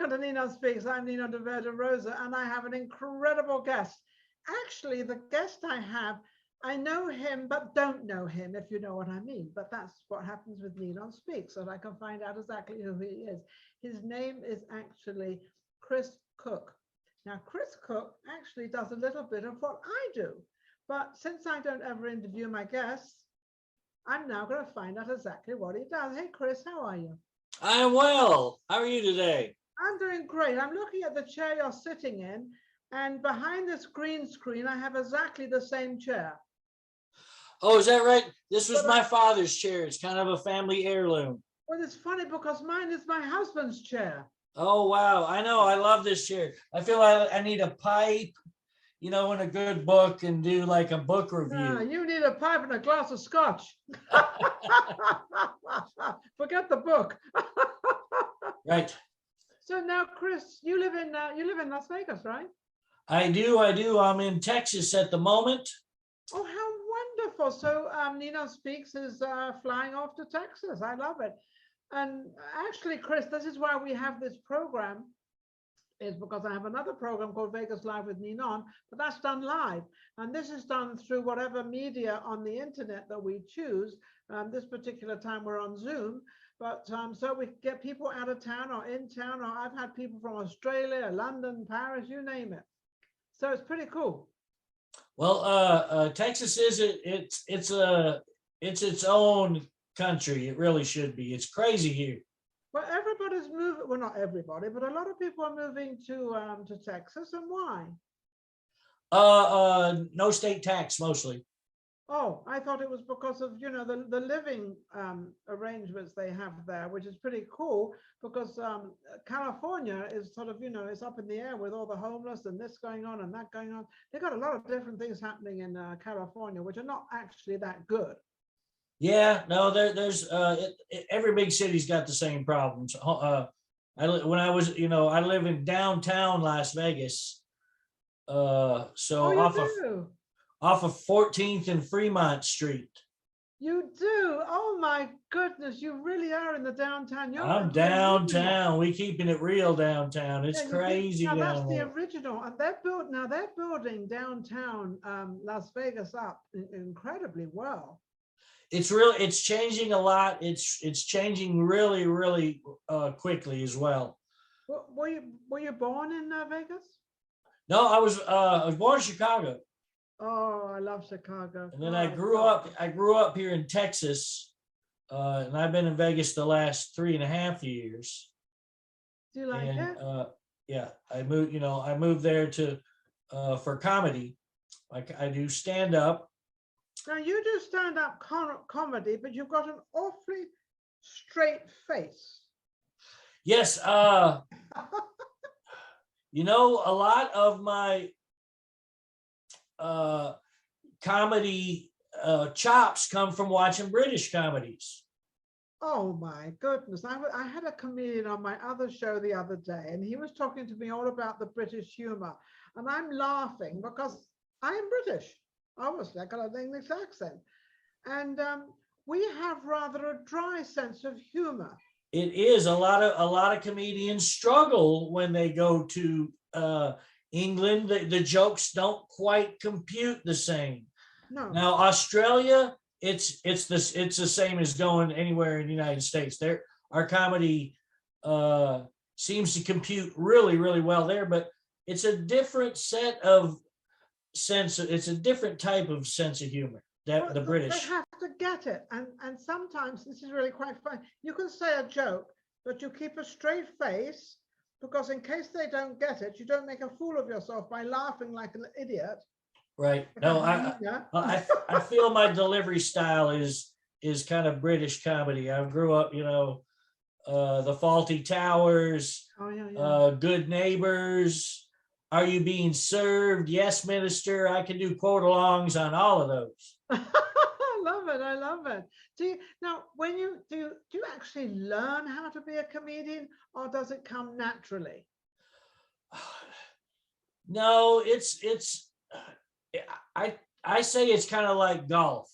Welcome to Ninon Speaks. I'm Ninon de Rosa, and I have an incredible guest. Actually, the guest I have, I know him, but don't know him, if you know what I mean. But that's what happens with Ninon Speaks, so I can find out exactly who he is. His name is actually Chris Cook. Now, Chris Cook actually does a little bit of what I do. But since I don't ever interview my guests, I'm now going to find out exactly what he does. Hey, Chris, how are you? I'm well. How are you today? I'm doing great. I'm looking at the chair you're sitting in, and behind this green screen, I have exactly the same chair. Oh, is that right? This was my father's chair. It's kind of a family heirloom. Well, it's funny because mine is my husband's chair. Oh, wow. I know. I love this chair. I feel like I need a pipe, you know, and a good book and do like a book review. You need a pipe and a glass of scotch. Forget the book. Right. So now, Chris, you live in Las Vegas, right? I do. I'm in Texas at the moment. Oh, how wonderful. So Ninon Speaks is flying off to Texas. I love it. And actually, Chris, this is why we have this program, is because I have another program called Vegas Live with Ninon, but that's done live. And this is done through whatever media on the internet that we choose. This particular time we're on Zoom. But so we get people out of town or in town, or I've had people from Australia, London, Paris, you name it. So it's pretty cool. Well, Texas is it's its own country. It really should be. It's crazy here. Well, everybody's moving. Well, not everybody, but a lot of people are moving to Texas. And why? No state tax mostly. Oh, I thought it was because of, you know, the living arrangements they have there, which is pretty cool because California is sort of, you know, it's up in the air with all the homeless and this going on and that going on. They've got a lot of different things happening in California, which are not actually that good. Yeah, no, there's every big city's got the same problems. When I was, you know, I live in downtown Las Vegas. So off of 14th and Fremont Street. You do? Oh my goodness, you really are in the downtown. I'm downtown. We keeping it real downtown. It's crazy now down that's there. the original, and they're building downtown Las Vegas up incredibly well. It's changing a lot. It's changing really quickly as well. Were you born in Vegas? No, I was born in Chicago. Oh, I love Chicago. And then I grew up here in Texas, and I've been in Vegas the last 3.5 years. Do you like it? Yeah, I moved there to for comedy. Like I do stand up. Now you do stand up comedy, but you've got an awfully straight face. Yes, you know, a lot of my comedy chops come from watching British comedies. Oh my goodness. I had a comedian on my other show the other day, and he was talking to me all about the British humor. And I'm laughing because I am British. Obviously, I got an English accent. And we have rather a dry sense of humor. It is. A lot of comedians struggle when they go to England. The jokes don't quite compute the same. No. Now Australia, it's the same as going anywhere in the United States. Our comedy seems to compute really well there, but it's a different set of sense. It's a different type of sense of humor that the British. They have to get it, and sometimes this is really quite fun. You can say a joke, but you keep a straight face, because in case they don't get it, you don't make a fool of yourself by laughing like an idiot. Right. No, I feel my delivery style is kind of British comedy. I grew up, you know, the Faulty Towers, Good Neighbors, Are You Being Served? Yes, Minister. I can do quote-alongs on all of those. I love it. Now, when you do you actually learn how to be a comedian, or does it come naturally? No, I say it's kind of like golf.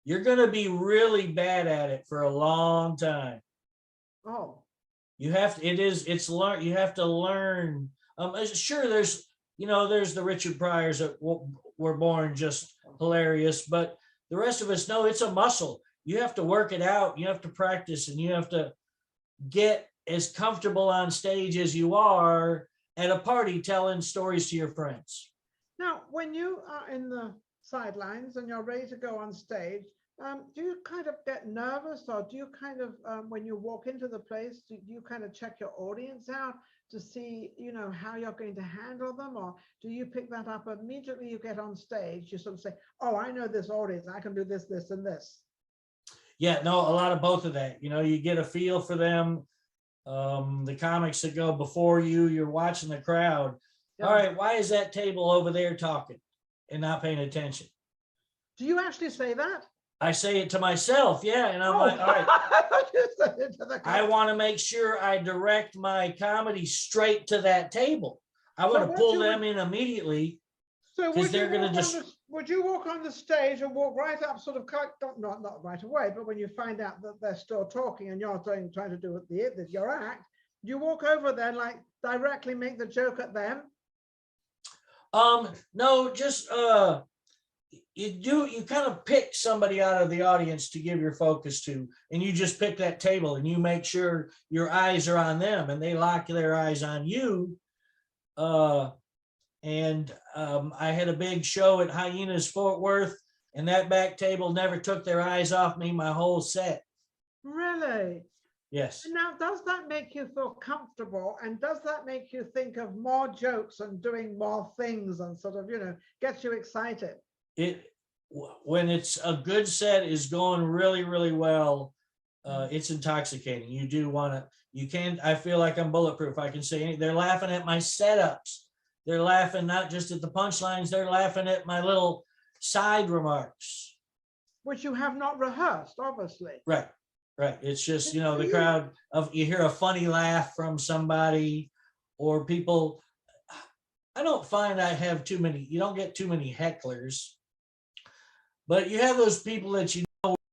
You're going to be really bad at it for a long time. Oh, You have to, you have to learn. Sure, there's, there's the Richard Pryors that were born just hilarious, but the rest of us know it's a muscle. You have to work it out. You have to practice, and you have to get as comfortable on stage as you are at a party telling stories to your friends. Now, when you are in the sidelines and you're ready to go on stage, do you kind of get nervous, or do you kind of, when you walk into the place, do you kind of check your audience out to see, how you're going to handle them? Or do you pick that up immediately you get on stage? You sort of say, oh, I know this audience, I can do this, this, and this. Yeah, no, a lot of both of that. You get a feel for them. The comics that go before you, you're watching the crowd. Yeah. All right, why is that table over there talking and not paying attention? Do you actually say that? I say it to myself, yeah, and I'm like, all right, I want to make sure I direct my comedy straight to that table. I want to pull them in immediately, because they're going to just. Would you walk on the stage and walk right up, sort of, not right away, but when you find out that they're still talking and you're trying to do your act, you walk over there and like directly make the joke at them? No, just you kind of pick somebody out of the audience to give your focus to, and you just pick that table and you make sure your eyes are on them and they lock their eyes on you. And I had a big show at Hyenas Fort Worth, and that back table never took their eyes off me my whole set. Really? Yes. And now, does that make you feel comfortable, and does that make you think of more jokes and doing more things, and sort of, gets you excited? When it's a good set is going really, really well, it's intoxicating. You do want to, I feel like I'm bulletproof. I can say they're laughing at my setups. They're laughing not just at the punchlines, they're laughing at my little side remarks. Which you have not rehearsed, obviously. Right. It's just, the crowd, you hear a funny laugh from somebody, or people. I don't find I have too many, you don't get too many hecklers, but you have those people that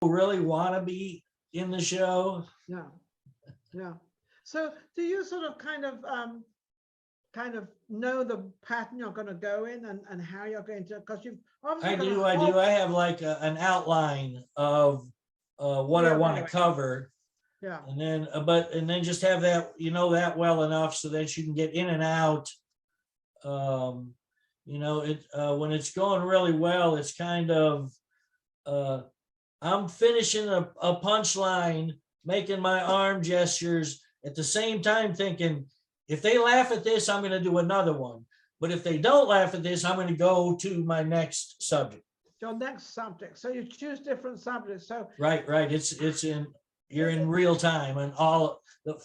really want to be in the show. Yeah. So do you sort of kind of know the pattern you're going to go in, and how you're going to, because you've obviously I do. I have like an outline of what I want to cover. Yeah. And then just have that, that well enough so that you can get in and out. When it's going really well, it's kind of, I'm finishing a punchline, making my arm gestures at the same time, thinking, if they laugh at this, I'm going to do another one. But if they don't laugh at this, I'm going to go to my next subject. Your next subject. So you choose different subjects. So right. You're in real time, and all the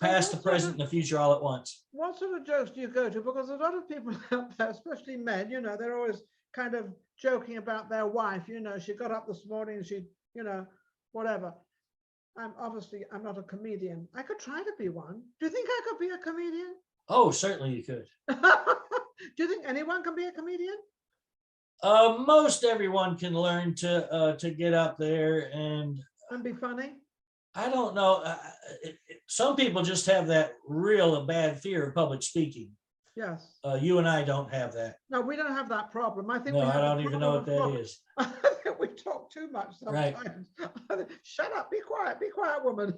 past, the present, and the future all at once. What sort of jokes do you go to? Because a lot of people out there, especially men, they're always kind of joking about their wife. She got up this morning, she, whatever. I'm not a comedian. I could try to be one. Do you think I could be a comedian? Oh, certainly you could. Do you think anyone can be a comedian? Most everyone can learn to get up there and be funny. I don't know. Some people just have that real bad fear of public speaking. Yes. You and I don't have that. No, we don't have that problem. I think. No, I don't even know what that is. I think we talk too much sometimes. Right. Shut up! Be quiet, woman.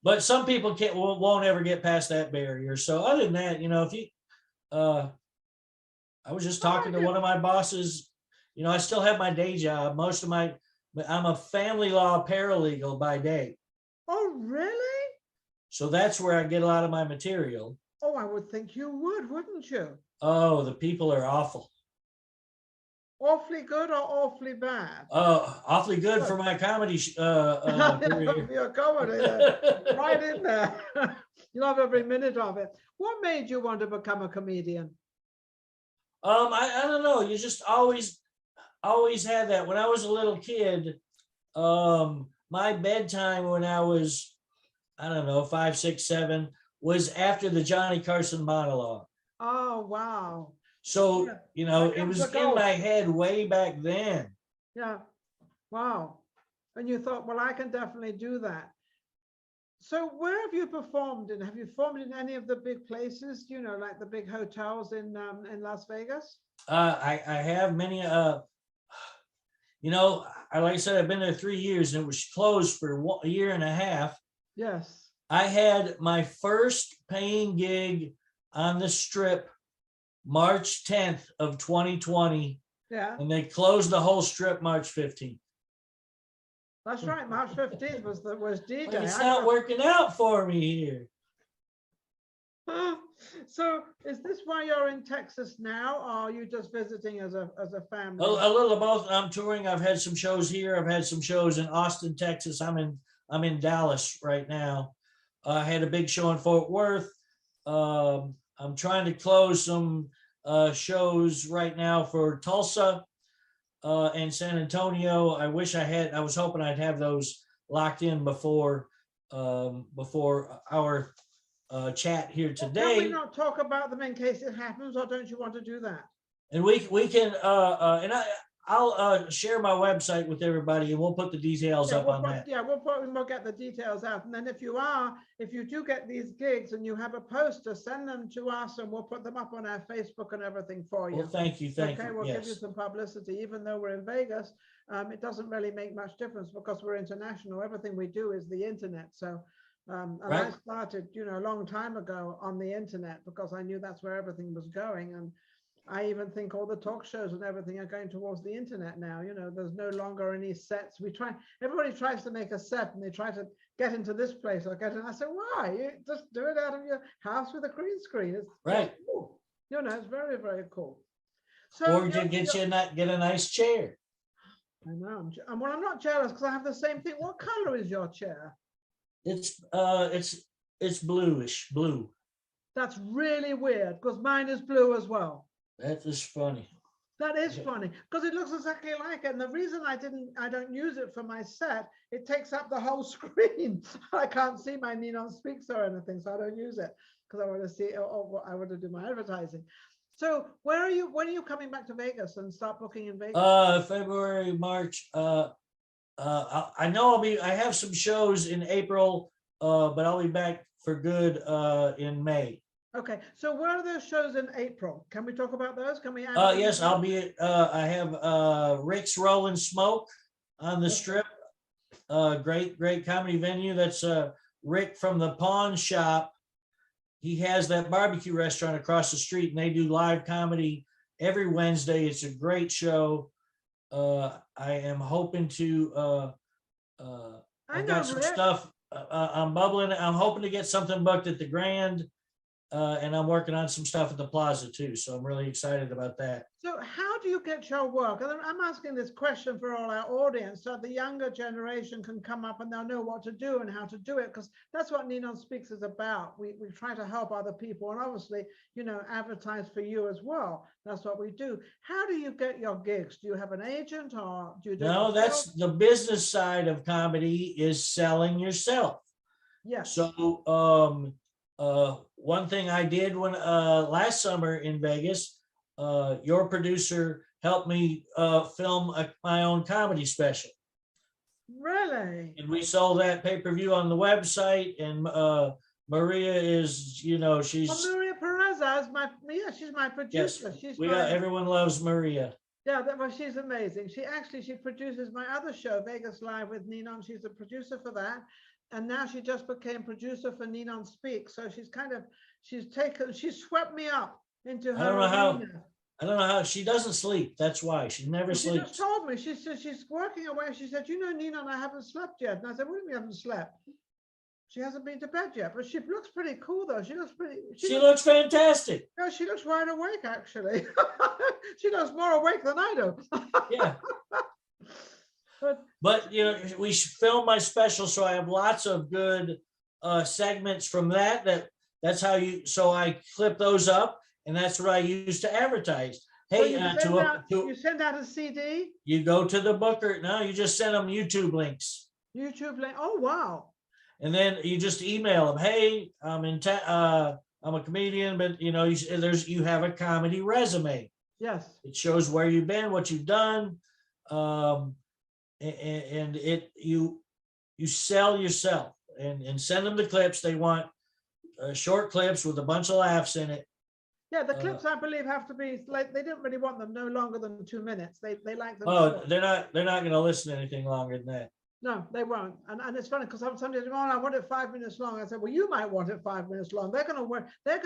But some people won't ever get past that barrier. So other than that, if you, I was just talking to one of my bosses. I still have my day job. I'm a family law paralegal by day. Oh, really? So that's where I get a lot of my material. Oh, I would think you would, wouldn't you? Oh, the people are awful. Awfully good or awfully bad? Awfully good for my comedy career. Your comedy, right in there. You love every minute of it. What made you want to become a comedian? I don't know. You just always had that. When I was a little kid, my bedtime when I was, 5, 6, 7, was after the Johnny Carson monologue. Oh, wow. So, it was in my head way back then. Yeah. Wow. And you thought, well, I can definitely do that. So where have you performed in? Have you performed in any of the big places, you know, like the big hotels in Las Vegas? I have many, you know, like I said, I've been there 3 years and it was closed for a year and a half. Yes. I had my first paying gig on the Strip March 10th of 2020. Yeah. And they closed the whole Strip March 15th. That's right. March 15th was D-Day. Like, it's not working out for me here. So is this why you're in Texas now, or are you just visiting as a family? A little of both. I'm touring. I've had some shows here. I've had some shows in Austin, Texas. I'm in Dallas right now. I had a big show in Fort Worth. I'm trying to close some shows right now for Tulsa and San Antonio. I was hoping I'd have those locked in before our chat here today. Can we not talk about them in case it happens, or don't you want to do that? And we can and I'll share my website with everybody, and we'll put the details up on that. Yeah, we'll get the details out, and then if you do get these gigs and you have a poster, send them to us, and we'll put them up on our Facebook and everything for you. Well, thank you. We'll give you some publicity, even though we're in Vegas. It doesn't really make much difference because we're international. Everything we do is the internet. So, and right. I started, you know, a long time ago on the internet because I knew that's where everything was going. And I even think all the talk shows and everything are going towards the internet now. You know, there's no longer any sets. Everybody tries to make a set and they try to get into this place or get in. I said, why? You just do it out of your house with a green screen. It's right. Cool. You know, it's very, very cool. So, or to get a nice chair. I know. Well, I'm not jealous because I have the same thing. What color is your chair? It's bluish blue. That's really weird because mine is blue as well. That is funny. That is funny because it looks exactly like it. And the reason I don't use it for my set, it takes up the whole screen. I can't see my NinonSpeaks or anything, so I don't use it because I want to see or I want to do my advertising. So when are you coming back to Vegas and start booking in Vegas? February, March. I know I have some shows in April, but I'll be back for good in May. Okay, so where are those shows in April? Can we talk about those? Can we? Yes, I'll be at, I have Rick's Rollin' Smoke on the Strip. Great comedy venue. That's Rick from the Pawn Shop. He has that barbecue restaurant across the street, and they do live comedy every Wednesday. It's a great show. I am hoping to. I've got some stuff. I'm bubbling. I'm hoping to get something booked at the Grand. And I'm working on some stuff at the Plaza too, so I'm really excited about that. So how do you get your work? And I'm asking this question for all our audience so the younger generation can come up and they'll know what to do and how to do it, because that's what NinonSpeaks is about. We try to help other people and obviously, you know, advertise for you as well. That's what we do. How do you get your gigs? Do you have an agent or do you do No, that's the business side of comedy is selling yourself. Yes. So one thing I did when last summer in Vegas, your producer helped me film my own comedy special. Really? And we sold that pay-per-view on the website. And Maria is, you know, she's Maria Pureza is she's my producer. Yes, everyone loves Maria. Yeah, well, she's amazing. She produces my other show, Vegas Live with Ninon. She's a producer for that. And now she just became producer for NinonSpeaks. So she's swept me up into her. I don't know how she doesn't sleep. That's why she never sleeps. She just told me, she said she's working away. She said, you know, Ninon, I haven't slept yet. And I said, what do you mean you haven't slept? She hasn't been to bed yet, but she looks pretty cool though. She looks fantastic. No, she looks wide awake actually. She looks more awake than I do. Yeah. But you know, we filmed my special, so I have lots of good segments from that's how so I clip those up, and that's what I use to advertise. Hey, so you send out a CD? You go to the booker. No, you just send them YouTube links. YouTube link. Oh wow. And then you just email them. Hey, I'm a comedian, but you know, you have a comedy resume. Yes. It shows where you've been, what you've done. And you sell yourself, and send them the clips. They want short clips with a bunch of laughs in it. Yeah, the clips I believe have to be like, they don't really want them no longer than 2 minutes. They like them. Oh, short. they're not going to listen to anything longer than that. No, they won't. And it's funny because somebody said, "Oh, I want it 5 minutes long." I said, "Well, you might want it 5 minutes long." They're going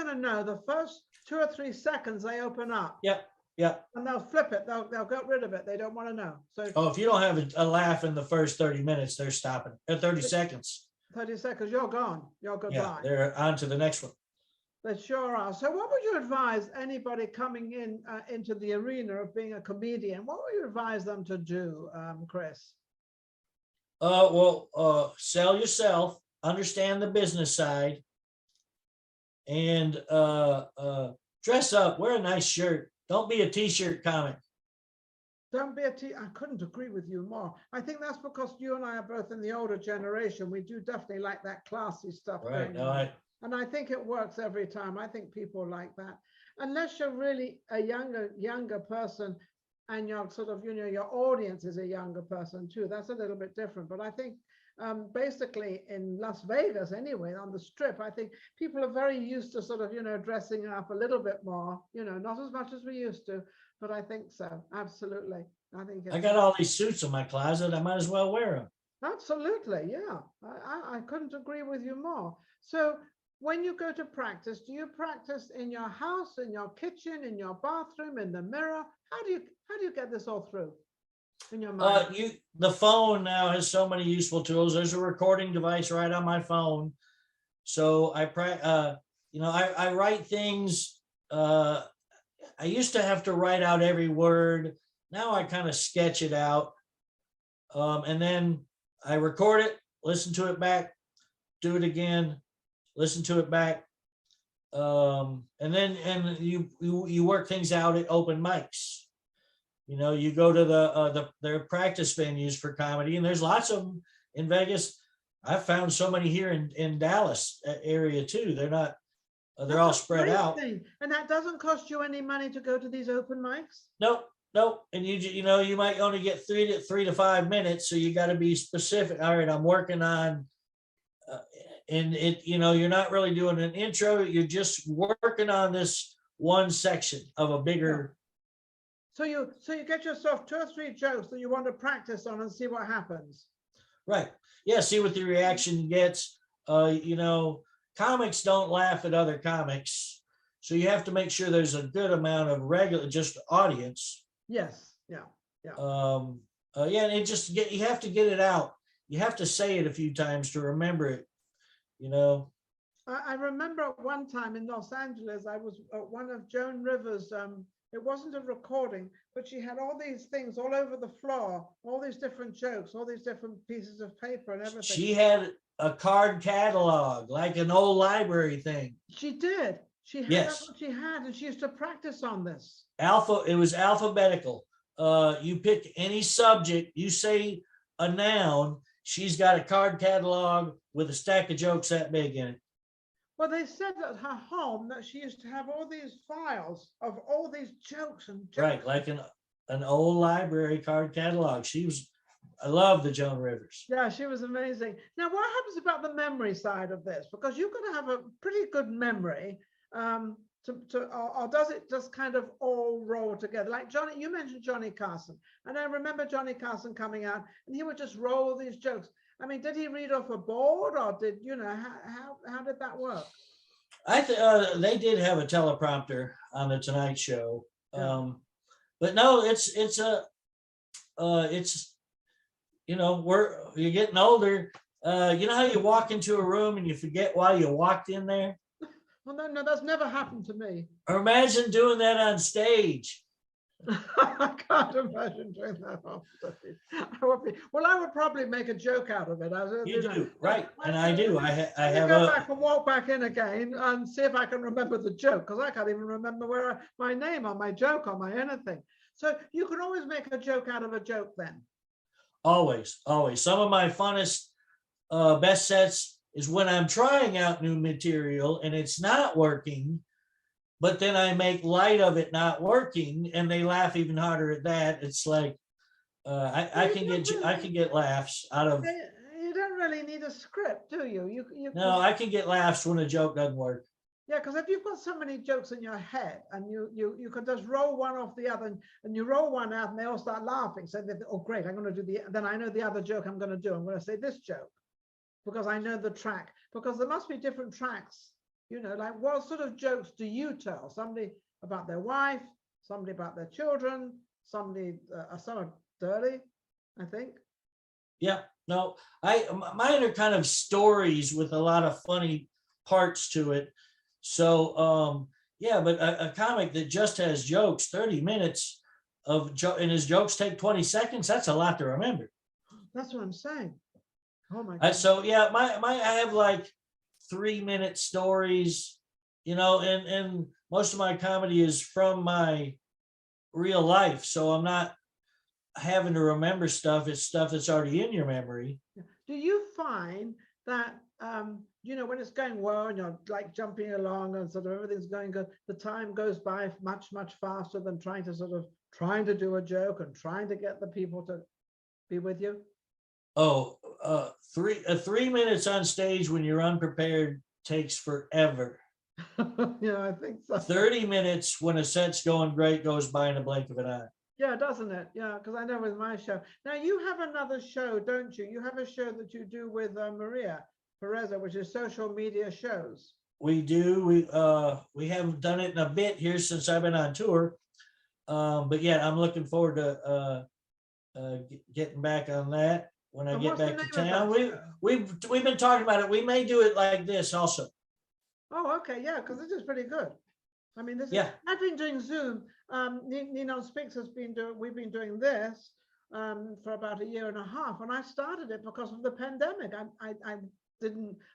to know the first 2 or 3 seconds they open up. Yep. Yeah. And they'll flip it. They'll get rid of it. They don't want to know. So if you don't have a laugh in the first 30 minutes, they're stopping. 30 seconds. 30 seconds, you're gone. You're goodbye. Yeah, they're on to the next one. They sure are. So what would you advise anybody coming in into the arena of being a comedian? What would you advise them to do, Chris? Sell yourself, understand the business side, and dress up, wear a nice shirt. Don't be a t-shirt comic. Don't be I couldn't agree with you more. I think that's because you and I are both in the older generation. We do definitely like that classy stuff. Right. And I think it works every time. I think people like that. Unless you're really a younger person and you're sort of, your audience is a younger person too. That's a little bit different. But I think basically in Las Vegas anyway, on the Strip, I think people are very used to sort of, dressing up a little bit more, not as much as we used to, but I think so. Absolutely. I got all these suits in my closet. I might as well wear them. Absolutely. Yeah. I couldn't agree with you more. So when you go to practice, do you practice in your house, in your kitchen, in your bathroom, in the mirror? How do you get this all through in your mind? The phone now has so many useful tools. There's a recording device right on my phone. So I write things. I used to have to write out every word. Now I kind of sketch it out. And then I record it, listen to it back, do it again, listen to it back. And you work things out at open mics. You go to their practice venues for comedy, and there's lots of them in Vegas. I've found so many here in Dallas area too. They're all spread out. And that doesn't cost you any money to go to these open mics? Nope. And you might only get 3 to 5 minutes, so you got to be specific. All right, I'm working on, and you're not really doing an intro. You're just working on this one section of a bigger. So you get yourself 2 or 3 jokes that you want to practice on and see what happens. Right. Yeah. See what the reaction gets. Comics don't laugh at other comics, so you have to make sure there's a good amount of regular just audience. Yes. Yeah. And you have to get it out. You have to say it a few times to remember it. I remember at one time in Los Angeles, I was at one of Joan Rivers. It wasn't a recording, but she had all these things all over the floor, all these different jokes, all these different pieces of paper and everything. She had a card catalog, like an old library thing. She did. She had yes. What she had, and she used to practice on this. It was alphabetical. You pick any subject, you say a noun, she's got a card catalog with a stack of jokes that big in it. Well, they said at her home that she used to have all these files of all these jokes and jokes. Right, like an old library card catalog. I love the Joan Rivers. Yeah, she was amazing. Now, what happens about the memory side of this? Because you're going to have a pretty good memory, or does it just kind of all roll together? Like Johnny, you mentioned Johnny Carson, and I remember Johnny Carson coming out, and he would just roll these jokes. I mean, did he read off a board, or did how did that work? They did have a teleprompter on the Tonight Show, but no, you're getting older. You know how you walk into a room and you forget why you walked in there? Well, no, that's never happened to me. Or imagine doing that on stage. I can't imagine doing that on stage. I would probably make a joke out of it. You do, right? And I do. I have go back and walk back in again and see if I can remember the joke, because I can't even remember my name or my joke or my anything. So you can always make a joke out of a joke then. Always. Some of my funnest, best sets is when I'm trying out new material and it's not working, but then I make light of it not working and they laugh even harder at that. It's like I can get laughs out of. It don't really need a script, do you? No, I can get laughs when a joke doesn't work. Yeah, because if you've got so many jokes in your head and you can just roll one off the other and you roll one out and they all start laughing. So oh great, I'm going to do then I know the other joke I'm going to do. I'm going to say this joke because I know the track, because there must be different tracks, like what sort of jokes do you tell? Somebody about their wife, somebody about their children, somebody, some are dirty, I think. Yeah, no, mine are kind of stories with a lot of funny parts to it. So yeah, but a comic that just has jokes, 30 minutes of and his jokes take 20 seconds, that's a lot to remember. That's what I'm saying. Oh my God. So yeah, I have like 3-minute stories, and most of my comedy is from my real life. So I'm not having to remember stuff. It's stuff that's already in your memory. Do you find that when it's going well and you're like jumping along and sort of everything's going good, the time goes by much faster than trying to do a joke and trying to get the people to be with you? Oh, 3 minutes on stage when you're unprepared takes forever. Yeah, I think so. 30 minutes when a set's going great goes by in a blink of an eye. Yeah, doesn't it? Yeah, because I know with my show. Now you have another show, don't you? You have a show that you do with Maria Pureza, which is social media shows. We do. We haven't done it in a bit here since I've been on tour, but yeah, I'm looking forward to getting back on that when I get back to town. We've been talking about it. We may do it like this also. Oh, okay, yeah, because this is pretty good. I mean, I've been doing Zoom. NinonSpeaks we've been doing this for about 1.5 years, and I started it because of the pandemic.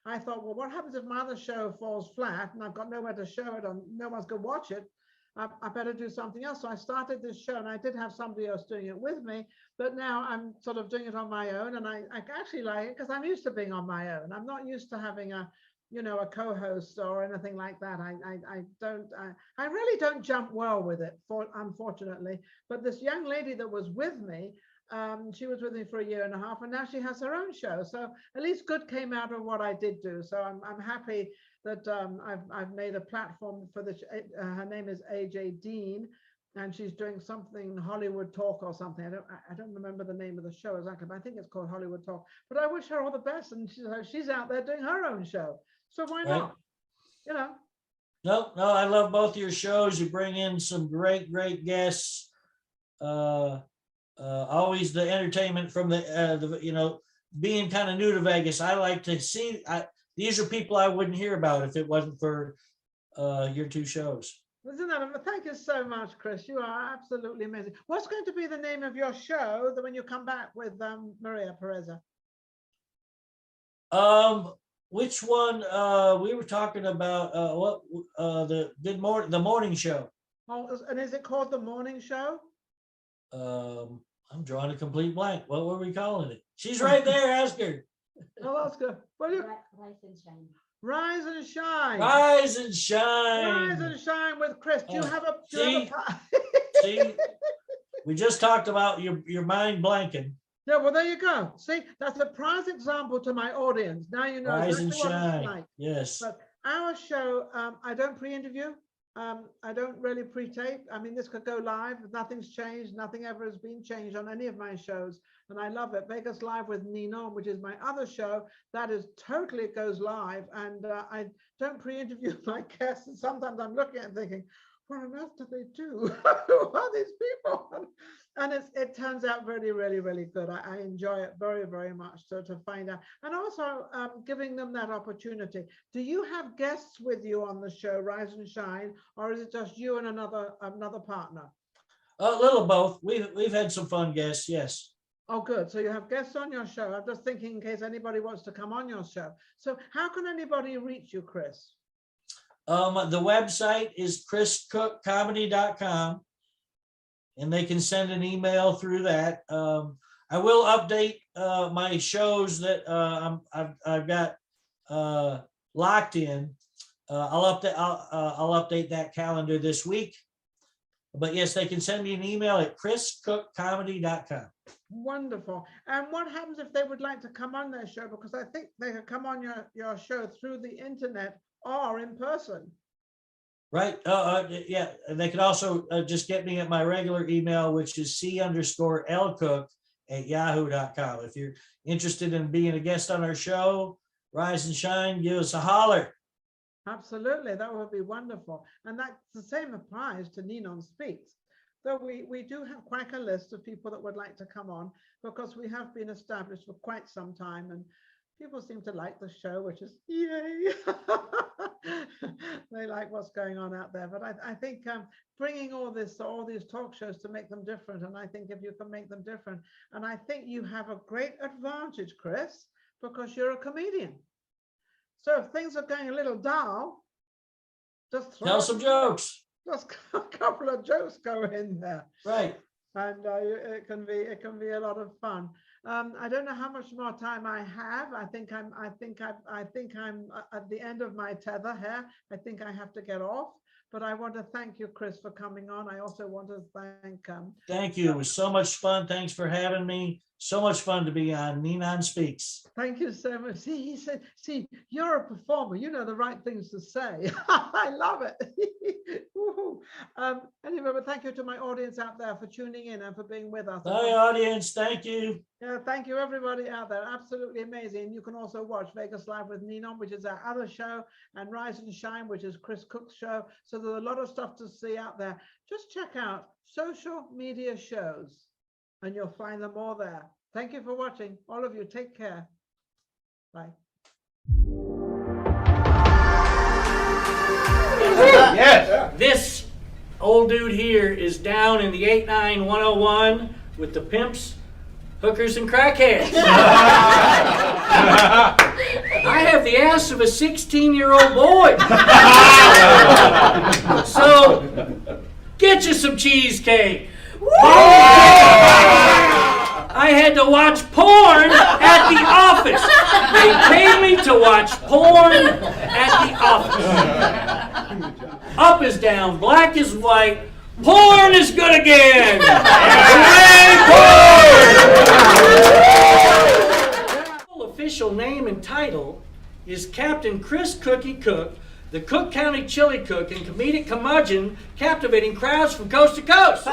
I thought, well, what happens if my other show falls flat and I've got nowhere to show it and no one's going to watch it? I better do something else. So I started this show, and I did have somebody else doing it with me, but now I'm sort of doing it on my own, and I actually like it because I'm used to being on my own. I'm not used to having a co-host or anything like that. I really don't jump well with it, unfortunately. But this young lady that was with me, she was with me for 1.5 years, and now she has her own show. So at least good came out of what I did do. So I'm happy that I've made a platform for this. Her name is AJ Dean, and she's doing something Hollywood Talk or something. I don't remember the name of the show exactly, but I think it's called Hollywood Talk. But I wish her all the best, and she's out there doing her own show. So why not? No, I love both your shows. You bring in some great guests. Always the entertainment from the being kind of new to Vegas. I like to see. These are people I wouldn't hear about if it wasn't for your two shows. Isn't that? Thank you so much, Chris. You are absolutely amazing. What's going to be the name of your show when you come back with Maria Pureza? Which one? We were talking about the morning show. Oh, and is it called the morning show? I'm drawing a complete blank. What were we calling it? She's right there. Ask her. Oh, that's good. Rise and shine. Rise and shine. Rise and shine. Rise and shine with Chris. Do you have a? See, we just talked about your mind blanking. Yeah, well, there you go. See, that's a prize example to my audience. Now you know Rise exactly and what shine. it's like. Yes. But our show, I don't pre-interview. I don't really pre-tape. I mean, this could go live. Nothing's changed. Nothing ever has been changed on any of my shows. And I love it. Vegas Live with Ninon, which is my other show, that is totally, it goes live. And I don't pre-interview my guests. And sometimes I'm looking at it thinking, what on earth do they do? Who are these people? And it turns out really, really, really good. I enjoy it very, very much to find out. And also giving them that opportunity. Do you have guests with you on the show, Rise and Shine, or is it just you and another partner? A little both. We've had some fun guests, yes. Oh, good. So you have guests on your show. I'm just thinking in case anybody wants to come on your show. So how can anybody reach you, Chris? The website is chriscookcomedy.com, and they can send an email through that. I will update my shows that I've got locked in. I'll update that calendar this week, But yes, they can send me an email at chriscookcomedy.com. Wonderful. And what happens if they would like to come on their show? Because I think they could come on your show through the internet or in person. Right. Yeah. And they can also just get me at my regular email, which is c_lcook@yahoo.com. If you're interested in being a guest on our show, Rise and Shine, give us a holler. Absolutely. That would be wonderful. And that the same applies to NinonSpeaks. So we do have quite a list of people that would like to come on, because we have been established for quite some time and people seem to like the show, which is yay. They like what's going on out there. But I think bringing all these talk shows to make them different. And I think if you can make them different, and I think you have a great advantage, Chris, because you're a comedian. So if things are going a little dull, just tell some jokes. Just a couple of jokes go in there. Right. And it can be a lot of fun. I don't know how much more time I have. I think I'm at the end of my tether here. I think I have to get off. But I want to thank you, Chris, for coming on. I also want to thank you. It was so much fun. Thanks for having me. So much fun to be on NinonSpeaks. Thank you so much. See, he said, see, you're a performer. You know the right things to say. I love it. Anyway, but thank you to my audience out there for tuning in and for being with us. Bye, audience. Thank you. Yeah, thank you, everybody out there. Absolutely amazing. And you can also watch Vegas Live with Ninon, which is our other show, and Rise and Shine, which is Chris Cook's show. So there's a lot of stuff to see out there. Just check out social media shows and you'll find them all there. Thank you for watching. All of you, take care. Bye. Yes. This old dude here is down in the 89101 with the pimps, hookers, and crackheads. I have the ass of a 16-year-old boy. So, get you some cheesecake. I had to watch porn at the office. They paid me to watch porn at the office. Up is down, black is white, porn is good again. The official name and title is Captain Chris Cookie Cook, the Cook County Chili Cook and comedic curmudgeon, captivating crowds from coast to coast.